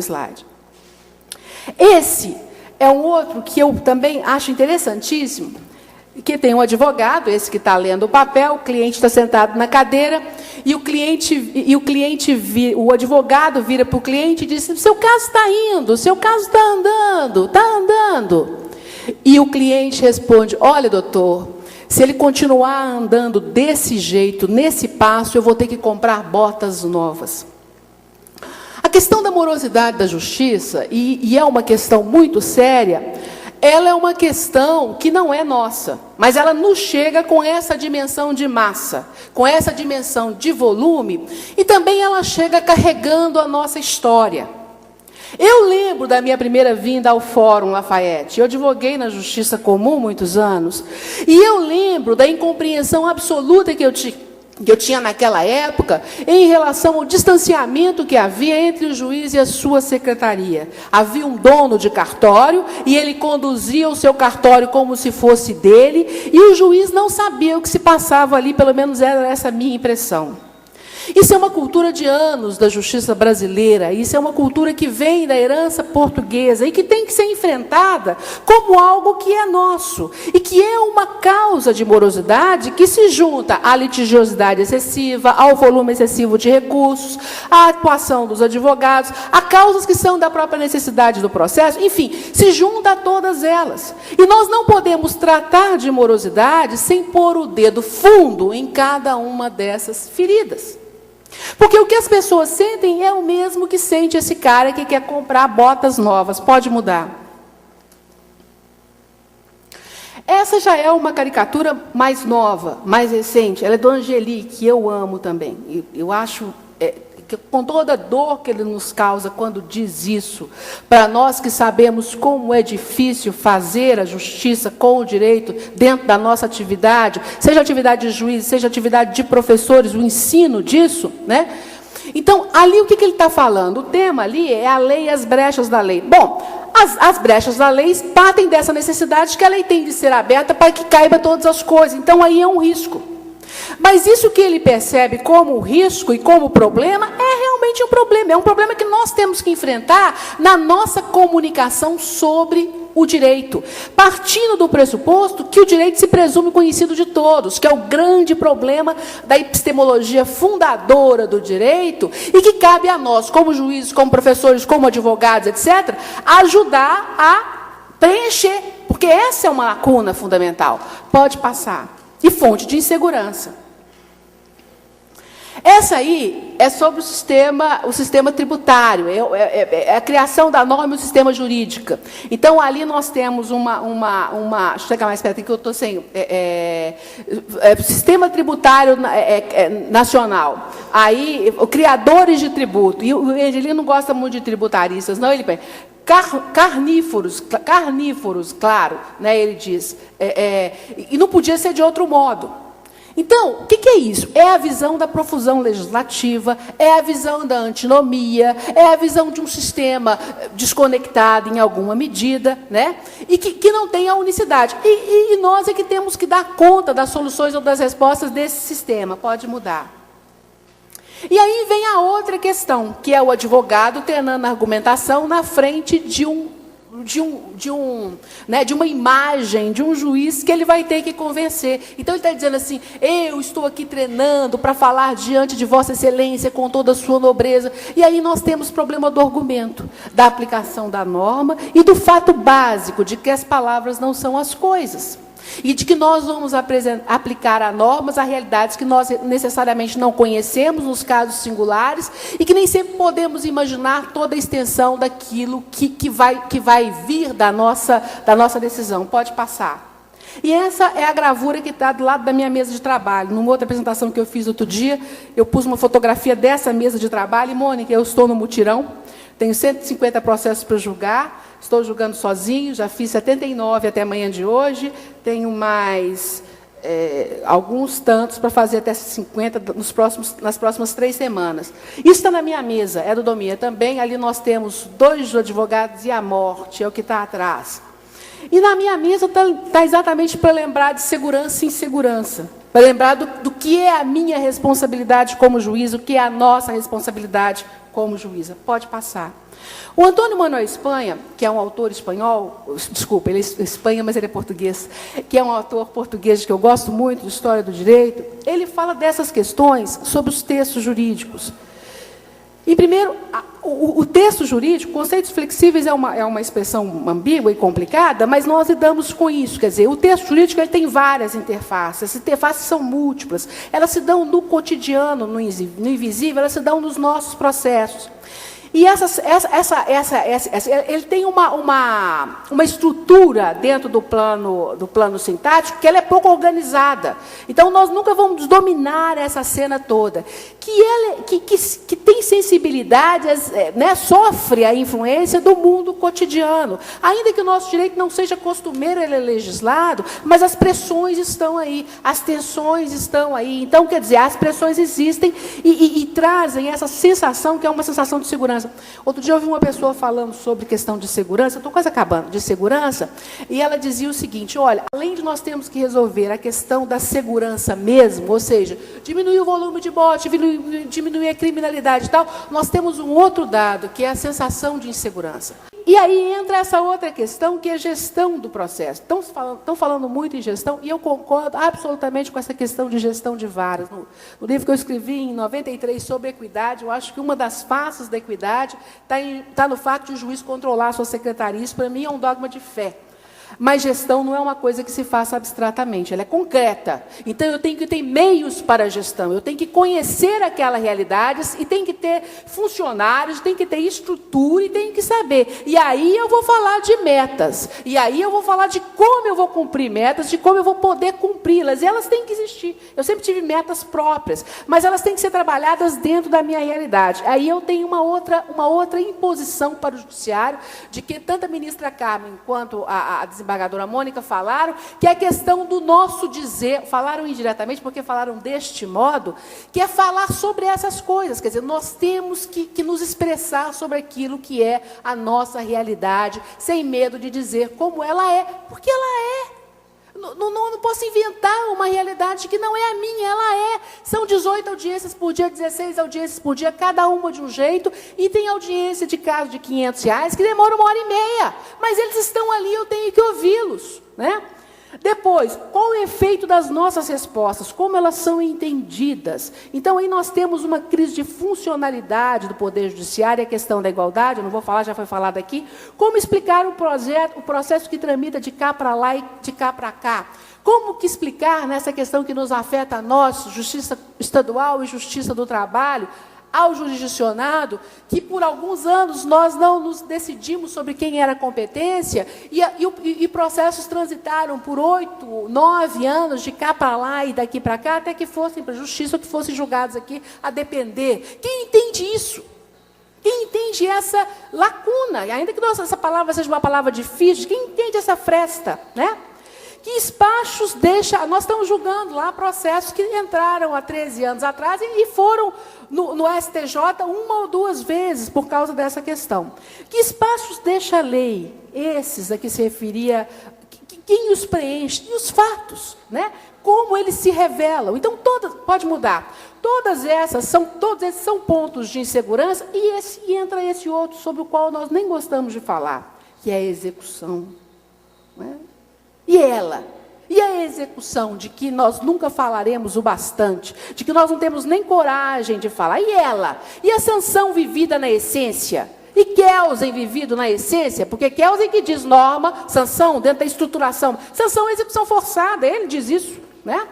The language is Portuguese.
slide. Esse é um outro que eu também acho interessantíssimo, que tem um advogado, esse que está lendo o papel, o cliente está sentado na cadeira, e o advogado vira para o cliente e diz: seu caso está indo, seu caso está andando, está andando. E o cliente responde: olha, doutor, se ele continuar andando desse jeito, nesse passo, eu vou ter que comprar botas novas. A questão da morosidade da justiça, e é uma questão muito séria, ela é uma questão que não é nossa, mas ela nos chega com essa dimensão de massa, com essa dimensão de volume, e também ela chega carregando a nossa história. Eu lembro da minha primeira vinda ao Fórum Lafayette. Eu advoguei na Justiça Comum muitos anos, e eu lembro da incompreensão absoluta que eu tinha naquela época em relação ao distanciamento que havia entre o juiz e a sua secretaria. Havia um dono de cartório e ele conduzia o seu cartório como se fosse dele, e o juiz não sabia o que se passava ali, pelo menos era essa a minha impressão. Isso é uma cultura de anos da justiça brasileira, isso é uma cultura que vem da herança portuguesa e que tem que ser enfrentada como algo que é nosso e que é uma causa de morosidade que se junta à litigiosidade excessiva, ao volume excessivo de recursos, à atuação dos advogados, a causas que são da própria necessidade do processo, enfim, se junta a todas elas. E nós não podemos tratar de morosidade sem pôr o dedo fundo em cada uma dessas feridas. Porque o que as pessoas sentem é o mesmo que sente esse cara que quer comprar botas novas. Pode mudar. Essa já é uma caricatura mais nova, mais recente. Ela é do Angeli, que eu amo também. Eu acho, que com toda a dor que ele nos causa quando diz isso, para nós que sabemos como é difícil fazer a justiça com o direito dentro da nossa atividade, seja atividade de juiz, seja atividade de professores, o ensino disso, né? Então, ali o que ele está falando? O tema ali é a lei e as brechas da lei. Bom, as brechas da lei partem dessa necessidade que a lei tem de ser aberta para que caiba todas as coisas. Então, aí é um risco. Mas isso que ele percebe como risco e como problema é realmente um problema. É um problema que nós temos que enfrentar na nossa comunicação sobre o direito, partindo do pressuposto que o direito se presume conhecido de todos, que é o grande problema da epistemologia fundadora do direito, e que cabe a nós, como juízes, como professores, como advogados, etc., ajudar a preencher, porque essa é uma lacuna fundamental. Pode passar. E fonte de insegurança. Essa aí é sobre o sistema tributário, é a criação da norma e o sistema jurídico. Então, ali nós temos deixa eu chegar mais perto aqui que eu estou sem... sistema tributário nacional. Aí, criadores de tributo. E o Angelino não gosta muito de tributaristas, não, ele pensa... Carnívoros, claro, né, ele diz, e não podia ser de outro modo. Então, o que é isso? É a visão da profusão legislativa, é a visão da antinomia, é a visão de um sistema desconectado em alguma medida, né, e que não tem a unicidade. E nós é que temos que dar conta das soluções ou das respostas desse sistema. Pode mudar. E aí vem a outra questão, que é o advogado treinando a argumentação na frente de uma imagem, de um juiz que ele vai ter que convencer. Então, ele está dizendo assim: eu estou aqui treinando para falar diante de Vossa Excelência com toda a sua nobreza. E aí nós temos o problema do argumento, da aplicação da norma e do fato básico de que as palavras não são as coisas. E de que nós vamos aplicar a normas a realidades que nós necessariamente não conhecemos nos casos singulares e que nem sempre podemos imaginar toda a extensão daquilo que vai vir da nossa decisão. Pode passar. E essa é a gravura que está do lado da minha mesa de trabalho. Numa outra apresentação que eu fiz outro dia, eu pus uma fotografia dessa mesa de trabalho. E, Mônica, eu estou no mutirão, tenho 150 processos para julgar, estou julgando sozinho, já fiz 79 até amanhã de hoje, tenho mais alguns tantos para fazer até 50 nas próximas 3 semanas. Isso está na minha mesa, é do Domia também. Ali nós temos 2 advogados e a morte, é o que está atrás. E na minha mesa está exatamente para lembrar de segurança e insegurança, para lembrar do que é a minha responsabilidade como juiz, o que é a nossa responsabilidade como juíza. Pode passar. O Antônio Manuel Espanha, que é um autor espanhol, desculpa, ele é Espanha, mas ele é português, que é um autor português que eu gosto muito, de história do direito, ele fala dessas questões sobre os textos jurídicos. E, primeiro, o texto jurídico, conceitos flexíveis é uma expressão ambígua e complicada, mas nós lidamos com isso. Quer dizer, o texto jurídico ele tem várias interfaces, as interfaces são múltiplas, elas se dão no cotidiano, no invisível, elas se dão nos nossos processos. E ele tem uma estrutura dentro do plano sintático que ela é pouco organizada. Então, nós nunca vamos dominar essa cena toda. Que tem sensibilidade, né, sofre a influência do mundo cotidiano. Ainda que o nosso direito não seja costumeiro, ele é legislado, mas as pressões estão aí, as tensões estão aí. Então, quer dizer, as pressões existem e trazem essa sensação que é uma sensação de segurança. Outro dia eu ouvi uma pessoa falando sobre questão de segurança, estou quase acabando, de segurança, e ela dizia o seguinte, olha, além de nós termos que resolver a questão da segurança mesmo, ou seja, diminuir o volume de bote, diminuir a criminalidade e tal, nós temos um outro dado, que é a sensação de insegurança. E aí entra essa outra questão, que é a gestão do processo. Estão falando muito em gestão, e eu concordo absolutamente com essa questão de gestão de varas. No livro que eu escrevi em 93 sobre equidade, eu acho que uma das faces da equidade está no fato de o juiz controlar a sua secretaria. Isso, para mim, é um dogma de fé. Mas gestão não é uma coisa que se faça abstratamente, ela é concreta. Então, eu tenho que ter meios para a gestão, eu tenho que conhecer aquela realidade, e tenho que ter funcionários, tenho que ter estrutura, e tenho que saber. E aí eu vou falar de metas, e aí eu vou falar de como eu vou cumprir metas, de como eu vou poder cumpri-las, e elas têm que existir. Eu sempre tive metas próprias, mas elas têm que ser trabalhadas dentro da minha realidade. Aí eu tenho uma outra imposição para o judiciário, de que tanto a ministra Carmen quanto a desembargadora Mônica falaram, que é a questão do nosso dizer, falaram indiretamente, porque falaram deste modo, que é falar sobre essas coisas, quer dizer, nós temos que nos expressar sobre aquilo que é a nossa realidade, sem medo de dizer como ela é, porque ela é. Não posso inventar uma realidade que não é a minha, ela é. São 18 audiências por dia, 16 audiências por dia, cada uma de um jeito, e tem audiência de caso de R$500 que demora 1h30, mas eles estão ali, eu tenho que ouvi-los, né? Depois, qual o efeito das nossas respostas? Como elas são entendidas? Então, aí nós temos uma crise de funcionalidade do Poder Judiciário, a questão da igualdade, eu não vou falar, já foi falado aqui. Como explicar o processo que tramita de cá para lá e de cá para cá? Como que explicar nessa questão que nos afeta a nós, Justiça Estadual e Justiça do Trabalho, ao jurisdicionado, que por alguns anos nós não nos decidimos sobre quem era a competência, e processos transitaram por 8, 9 anos, de cá para lá e daqui para cá, até que fossem para a justiça, ou que fossem julgados aqui, a depender. Quem entende isso? Quem entende essa lacuna? E ainda que essa palavra seja uma palavra difícil, quem entende essa fresta, né? Que espachos deixa... Nós estamos julgando lá processos que entraram há 13 anos atrás e foram no STJ 1 ou 2 vezes por causa dessa questão. Que espaços deixa a lei? Esses a que se referia... Quem os preenche? E os fatos, né? Como eles se revelam. Então, pode mudar. Todos esses são pontos de insegurança, e entra esse outro sobre o qual nós nem gostamos de falar, que é a execução, né? E ela? E a execução, de que nós nunca falaremos o bastante, de que nós não temos nem coragem de falar. E ela? E a sanção vivida na essência? E Kelsen vivido na essência? Porque Kelsen que diz norma, sanção, dentro da estruturação. Sanção é execução forçada, ele diz isso, né?